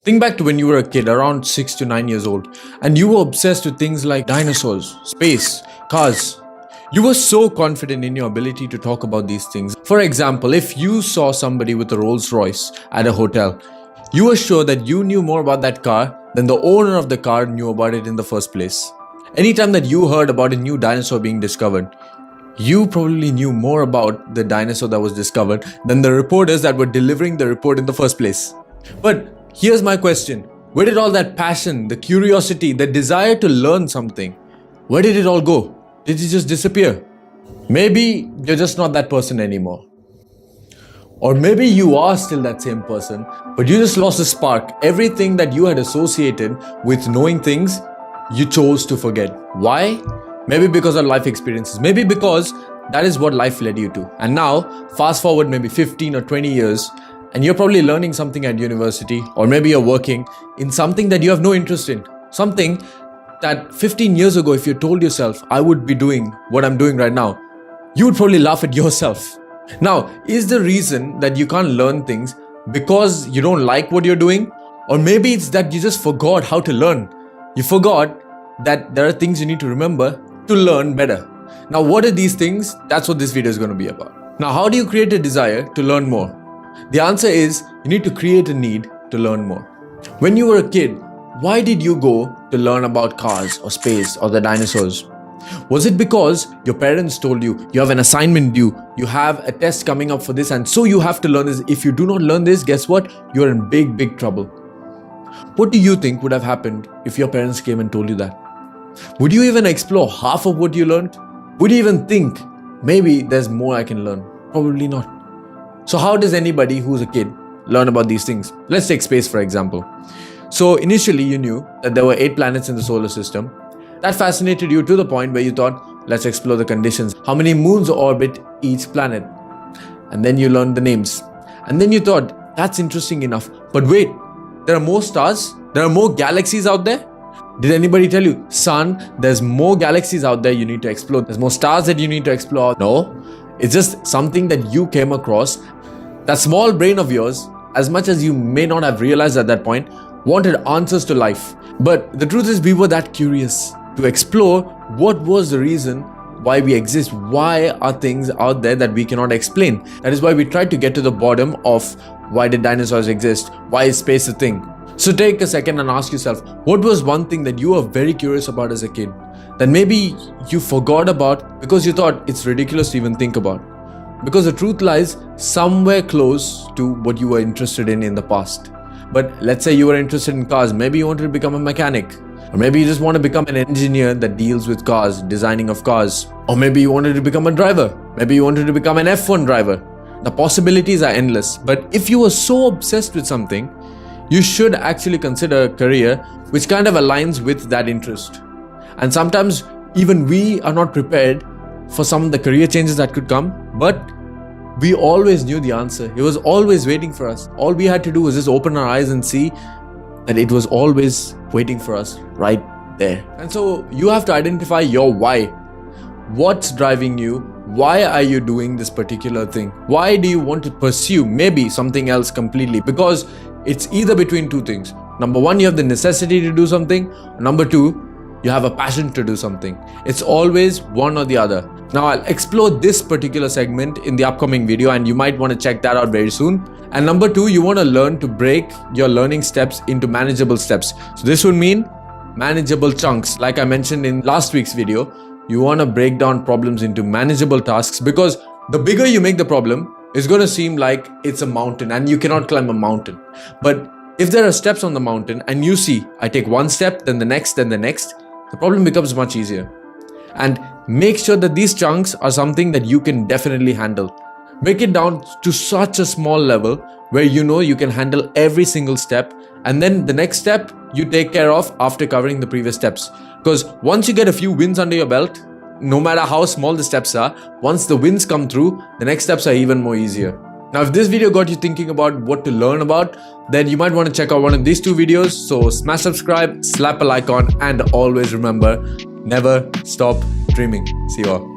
Think back to when you were a kid, around 6 to 9 years old, and you were obsessed with things like dinosaurs, space, cars. You were so confident in your ability to talk about these things. For example, if you saw somebody with a Rolls Royce at a hotel, you were sure that you knew more about that car than the owner of the car knew about it in the first place. Anytime that you heard about a new dinosaur being discovered, you probably knew more about the dinosaur that was discovered than the reporters that were delivering the report in the first place. But here's my question. Where did all that passion, the curiosity, the desire to learn something, where did it all go? Did it just disappear? Maybe you're just not that person anymore. Or maybe you are still that same person, but you just lost the spark. Everything that you had associated with knowing things, you chose to forget. Why? Maybe because of life experiences. Maybe because that is what life led you to. And now, fast forward maybe 15 or 20 years, and you're probably learning something at university, or maybe you're working in something that you have no interest in. Something that 15 years ago, if you told yourself, I would be doing what I'm doing right now, you would probably laugh at yourself. Now, is the reason that you can't learn things because you don't like what you're doing? Or maybe it's that you just forgot how to learn. You forgot that there are things you need to remember to learn better. Now, what are these things? That's what this video is going to be about. Now, how do you create a desire to learn more? The answer is you need to create a need to learn more. When you were a kid, why did you go to learn about cars or space or the dinosaurs? Was it because your parents told you, you have an assignment due, you have a test coming up for this, and so you have to learn this? If you do not learn this, guess what? You're in big trouble. What do you think would have happened if your parents came and told you that? Would you even explore half of what you learned? Would you even think, maybe there's more I can learn? Probably not. So how does anybody who's a kid learn about these things? Let's take space for example. So initially you knew that there were 8 planets in the solar system. That fascinated you to the point where you thought, let's explore the conditions. How many moons orbit each planet? And then you learned the names. And then you thought, that's interesting enough. But wait, there are more stars? There are more galaxies out there? Did anybody tell you, son, there's more galaxies out there you need to explore. There's more stars that you need to explore. No, it's just something that you came across. That small brain of yours, as much as you may not have realized at that point, wanted answers to life. But the truth is we were that curious to explore what was the reason why we exist. Why are things out there that we cannot explain? That is why we tried to get to the bottom of why did dinosaurs exist? Why is space a thing? So take a second and ask yourself, what was one thing that you were very curious about as a kid that maybe you forgot about because you thought it's ridiculous to even think about? Because the truth lies somewhere close to what you were interested in the past. But let's say you were interested in cars. Maybe you wanted to become a mechanic. Or maybe you just want to become an engineer that deals with cars, designing of cars. Or maybe you wanted to become a driver. Maybe you wanted to become an F1 driver. The possibilities are endless. But if you were so obsessed with something, you should actually consider a career which kind of aligns with that interest. And sometimes even we are not prepared for some of the career changes that could come, but we always knew the answer. It was always waiting for us. All we had to do was just open our eyes and see that it was always waiting for us right there. And so you have to identify your why. What's driving you? Why are you doing this particular thing? Why do you want to pursue maybe something else completely? Because it's either between two things. Number one, you have the necessity to do something. Number two, you have a passion to do something. It's always one or the other. Now I'll explore this particular segment in the upcoming video and you might want to check that out very soon. And number two, you want to learn to break your learning steps into manageable steps. So this would mean manageable chunks. Like I mentioned in last week's video, you want to break down problems into manageable tasks because the bigger you make the problem, it's going to seem like it's a mountain and you cannot climb a mountain. But if there are steps on the mountain and you see, I take one step, then the next, the problem becomes much easier. And make sure that these chunks are something that you can definitely handle. Break it down to such a small level where you know you can handle every single step, and then the next step you take care of after covering the previous steps. Because once you get a few wins under your belt, no matter how small the steps are, once the wins come through, the next steps are even more easier. Now, if this video got you thinking about what to learn about, then you might want to check out one of these two videos. So smash subscribe, slap a like on, and always remember, never stop dreaming. See you all.